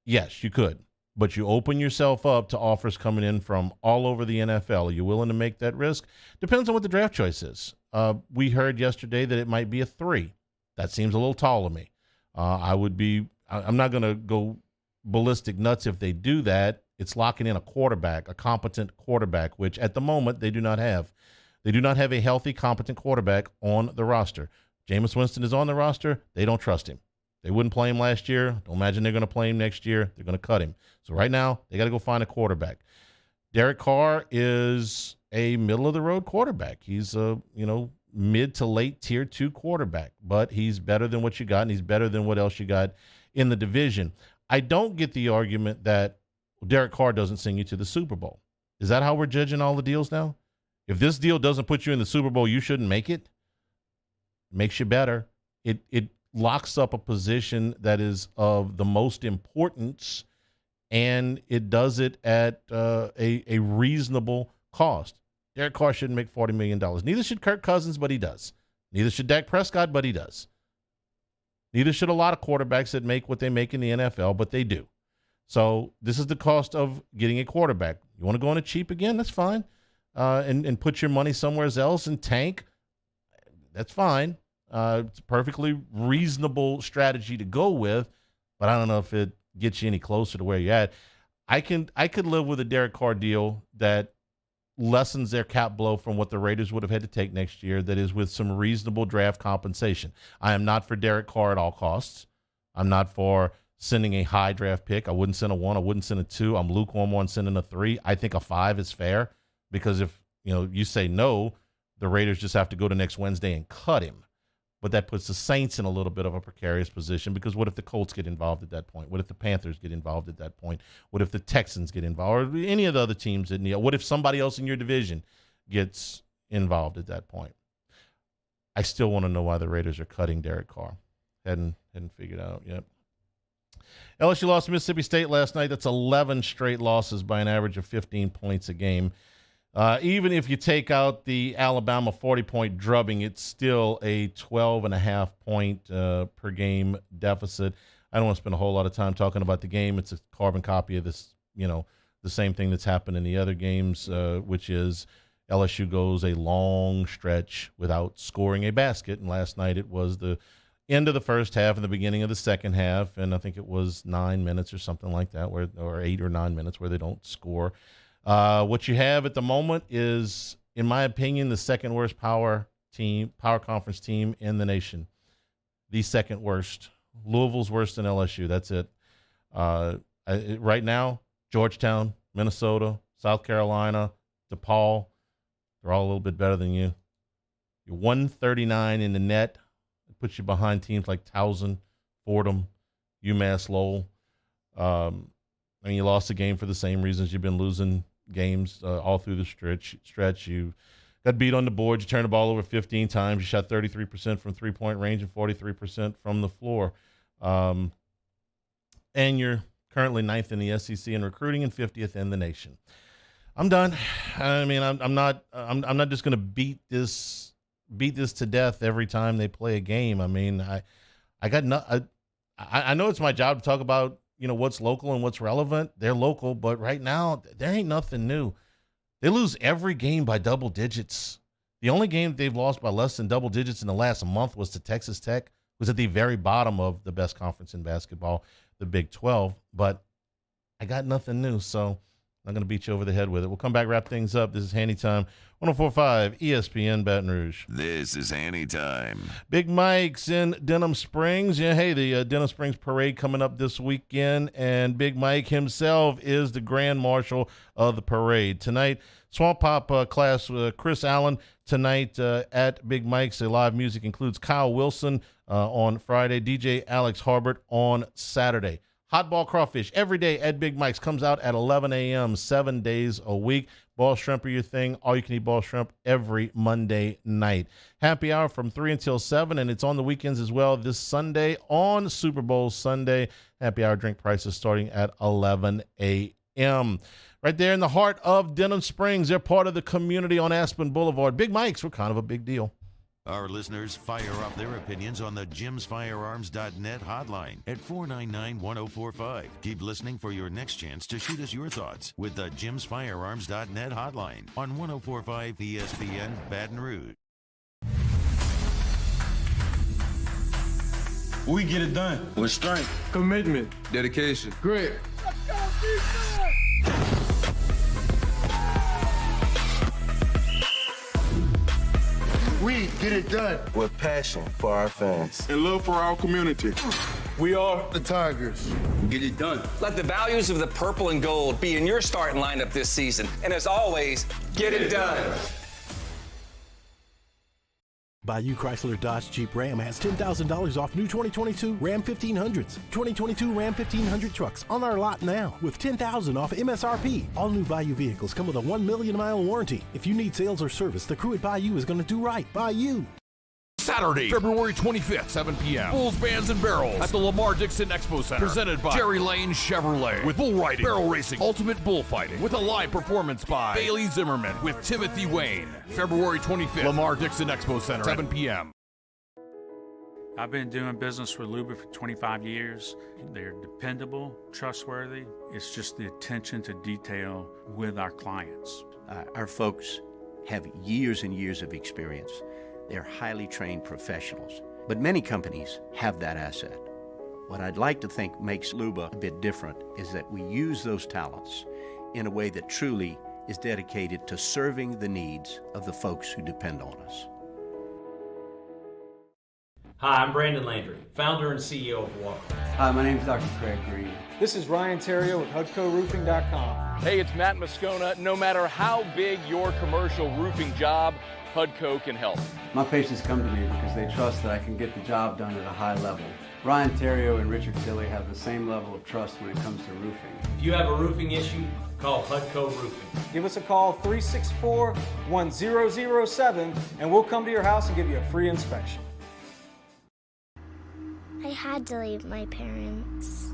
Yes, you could. But you open yourself up to offers coming in from all over the NFL. Are you willing to make that risk? Depends on what the draft choice is. We heard yesterday that it might be a 3. That seems a little tall to me. I'm not going to go ballistic nuts if they do that. It's locking in a quarterback, a competent quarterback, which at the moment they do not have. They do not have a healthy, competent quarterback on the roster. Jameis Winston is on the roster. They don't trust him. They wouldn't play him last year. Don't imagine they're going to play him next year. They're going to cut him. So right now, they got to go find a quarterback. Derek Carr is a middle-of-the-road quarterback. He's a, mid to late tier 2 quarterback, but he's better than what you got, and he's better than what else you got in the division. I don't get the argument that Derek Carr doesn't send you to the Super Bowl. Is that how we're judging all the deals now? If this deal doesn't put you in the Super Bowl, you shouldn't make it. It makes you better. It locks up a position that is of the most importance, and it does it at a reasonable cost. Derek Carr shouldn't make $40 million. Neither should Kirk Cousins, but he does. Neither should Dak Prescott, but he does. Neither should a lot of quarterbacks that make what they make in the NFL, but they do. So this is the cost of getting a quarterback. You want to go on a cheap again? That's fine. And put your money somewhere else and tank. That's fine. It's a perfectly reasonable strategy to go with, but I don't know if it gets you any closer to where you're at. I could live with a Derek Carr deal that lessens their cap blow from what the Raiders would have had to take next year, that is with some reasonable draft compensation. I am not for Derek Carr at all costs. I'm not for sending a high draft pick. I wouldn't send a 1. I wouldn't send a 2. I'm lukewarm on sending a 3. I think a 5 is fair, because if you say no, the Raiders just have to go to next Wednesday and cut him. But that puts the Saints in a little bit of a precarious position, because what if the Colts get involved at that point? What if the Panthers get involved at that point? What if the Texans get involved, or any of the other teams that need? What if somebody else in your division gets involved at that point? I still want to know why the Raiders are cutting Derek Carr. Hadn't figured out yet. LSU lost to Mississippi State last night. That's 11 straight losses by an average of 15 points a game. Even if you take out the Alabama 40-point drubbing, it's still a 12.5-point per game deficit. I don't want to spend a whole lot of time talking about the game. It's a carbon copy of this, the same thing that's happened in the other games, which is LSU goes a long stretch without scoring a basket. And last night it was the end of the first half and the beginning of the second half, and I think it was 9 minutes or something like that, or 8 or 9 minutes where they don't score. What you have at the moment is, in my opinion, the second worst power conference team in the nation. The second worst. Louisville's worse than LSU. That's it. Right now, Georgetown, Minnesota, South Carolina, DePaul, they're all a little bit better than you. You're 139 in the net. It puts you behind teams like Towson, Fordham, UMass Lowell. I mean, you lost the game for the same reasons you've been losing games all through the stretch. You got beat on the board. You turned the ball over 15 times. You shot 33% from three-point range and 43% from the floor. And you're currently 9th in the SEC in recruiting and 50th in the nation. I'm done. I mean, I'm not just going to beat this to death every time they play a game. I mean, I know it's my job to talk about, what's local and what's relevant. They're local, but right now there ain't nothing new. They lose every game by double digits. The only game they've lost by less than double digits in the last month was to Texas Tech, who's at the very bottom of the best conference in basketball, the Big 12. But I got nothing new, so I'm going to beat you over the head with it. We'll come back, wrap things up. This is Hanny Time, 104.5 ESPN Baton Rouge. This is Hanny Time. Big Mike's in Denham Springs. Yeah, hey, the Denham Springs Parade coming up this weekend, and Big Mike himself is the Grand Marshal of the parade. Tonight, Swamp Pop class Chris Allen tonight at Big Mike's. The live music includes Kyle Wilson on Friday, DJ Alex Harbert on Saturday. Hot ball crawfish every day at Big Mike's comes out at 11 a.m. 7 days a week. Ball shrimp are your thing. All you can eat ball shrimp every Monday night. Happy hour from 3 until 7, and it's on the weekends as well this Sunday on Super Bowl Sunday. Happy hour drink prices starting at 11 a.m. Right there in the heart of Denham Springs. They're part of the community on Aspen Boulevard. Big Mike's, we're kind of a big deal. Our listeners fire up their opinions on the jimsfirearms.net hotline at 499-1045. Keep listening for your next chance to shoot us your thoughts with the jimsfirearms.net hotline on 104.5 ESPN Baton Rouge. We get it done with strength, commitment, dedication, grit. Let's go, defense! We get it done with passion for our fans and love for our community. We are the Tigers. Get it done. Let the values of the purple and gold be in your starting lineup this season. And as always, get it done. Bayou Chrysler Dodge Jeep Ram has $10,000 off new 2022 Ram 1500s. 2022 Ram 1500 trucks on our lot now with $10,000 off MSRP. All new Bayou vehicles come with a 1 million mile warranty. If you need sales or service, the crew at Bayou is going to do right by you. Saturday, February 25th, 7 p.m. Bulls, Bands, and Barrels at the Lamar Dixon Expo Center. Presented by Jerry Lane Chevrolet. With bull riding, barrel racing, ultimate bullfighting. With a live performance by Bailey Zimmerman with Timothy Wayne. February 25th, Lamar Dixon Expo Center, 7 p.m. I've been doing business with Luba for 25 years. They're dependable, trustworthy. It's just the attention to detail with our clients. Our folks have years and years of experience. They're highly trained professionals, but many companies have that asset. What I'd like to think makes Luba a bit different is that we use those talents in a way that truly is dedicated to serving the needs of the folks who depend on us. Hi, I'm Brandon Landry, founder and CEO of Walker. Hi, my name is Dr. Craig Green. This is Ryan Terrio with HUDCORoofing.com. Hey, it's Matt Moscona. No matter how big your commercial roofing job, HUDCO can help. My patients come to me because they trust that I can get the job done at a high level. Ryan Terrio and Richard Tilley have the same level of trust when it comes to roofing. If you have a roofing issue, call HUDCO Roofing. Give us a call, 364-1007, and we'll come to your house and give you a free inspection. I had to leave my parents.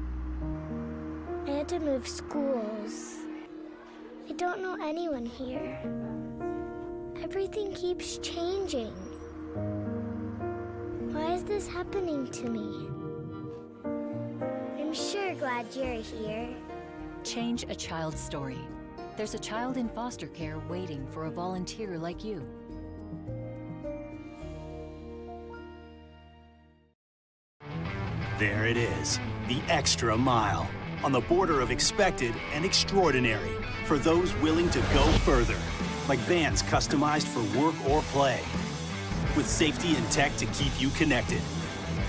I had to move schools. I don't know anyone here. Everything keeps changing. Why is this happening to me? I'm sure glad you're here. Change a child's story. There's a child in foster care waiting for a volunteer like you. There it is, the extra mile, on the border of expected and extraordinary for those willing to go further, like vans customized for work or play, with safety and tech to keep you connected,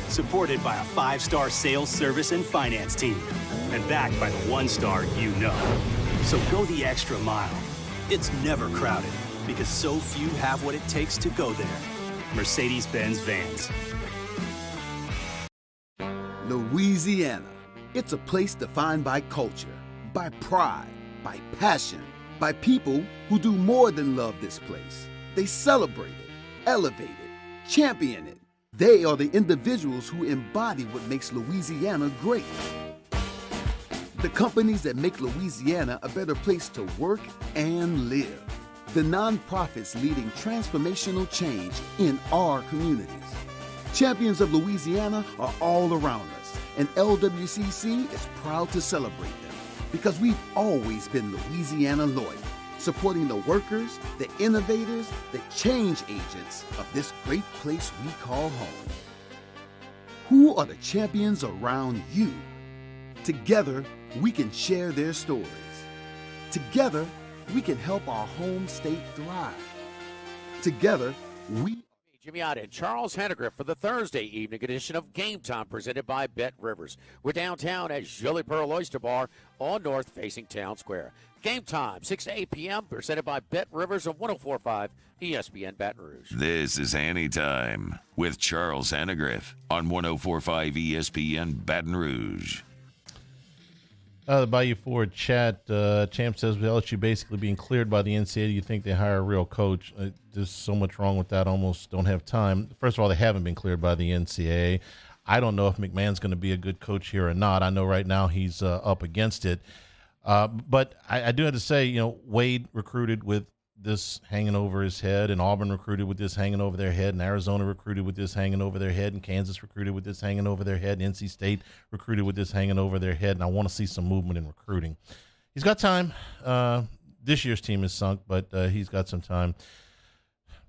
supported by a 5-star sales, service, and finance team, and backed by the 1-star you know. So go the extra mile. It's never crowded, because so few have what it takes to go there. Mercedes-Benz Vans. Louisiana. It's a place defined by culture, by pride, by passion, by people who do more than love this place. They celebrate it, elevate it, champion it. They are the individuals who embody what makes Louisiana great. The companies that make Louisiana a better place to work and live. The nonprofits leading transformational change in our communities. Champions of Louisiana are all around us, and LWCC is proud to celebrate them because we've always been Louisiana loyal, supporting the workers, the innovators, the change agents of this great place we call home. Who are the champions around you? Together, we can share their stories. Together, we can help our home state thrive. Together, we... Jimmy Ott and Charles Henniger for the Thursday evening edition of Game Time presented by Bet Rivers. We're downtown at Jolly Pearl Oyster Bar on north facing Town Square. Game Time, 6 to 8 p.m., presented by Bet Rivers on 104.5 ESPN Baton Rouge. This is Hanny Time with Charles Henniger on 104.5 ESPN Baton Rouge. The Bayou Ford chat, Champ says with LSU basically being cleared by the NCAA, do you think they hire a real coach? There's so much wrong with that, almost don't have time. First of all, they haven't been cleared by the NCAA. I don't know if McMahon's going to be a good coach here or not. I know right now he's up against it. But I do have to say, Wade recruited with this hanging over his head, and Auburn recruited with this hanging over their head, and Arizona recruited with this hanging over their head, and Kansas recruited with this hanging over their head, and NC State recruited with this hanging over their head, and I want to see some movement in recruiting. He's got time. This year's team is sunk, but he's got some time.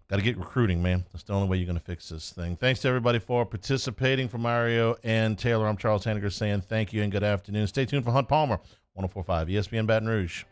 Got to get recruiting, man. That's the only way you're going to fix this thing. Thanks to everybody for participating. For Mario and Taylor, I'm Charles Henniger saying thank you and good afternoon. Stay tuned for Hunt Palmer, 104.5 ESPN Baton Rouge.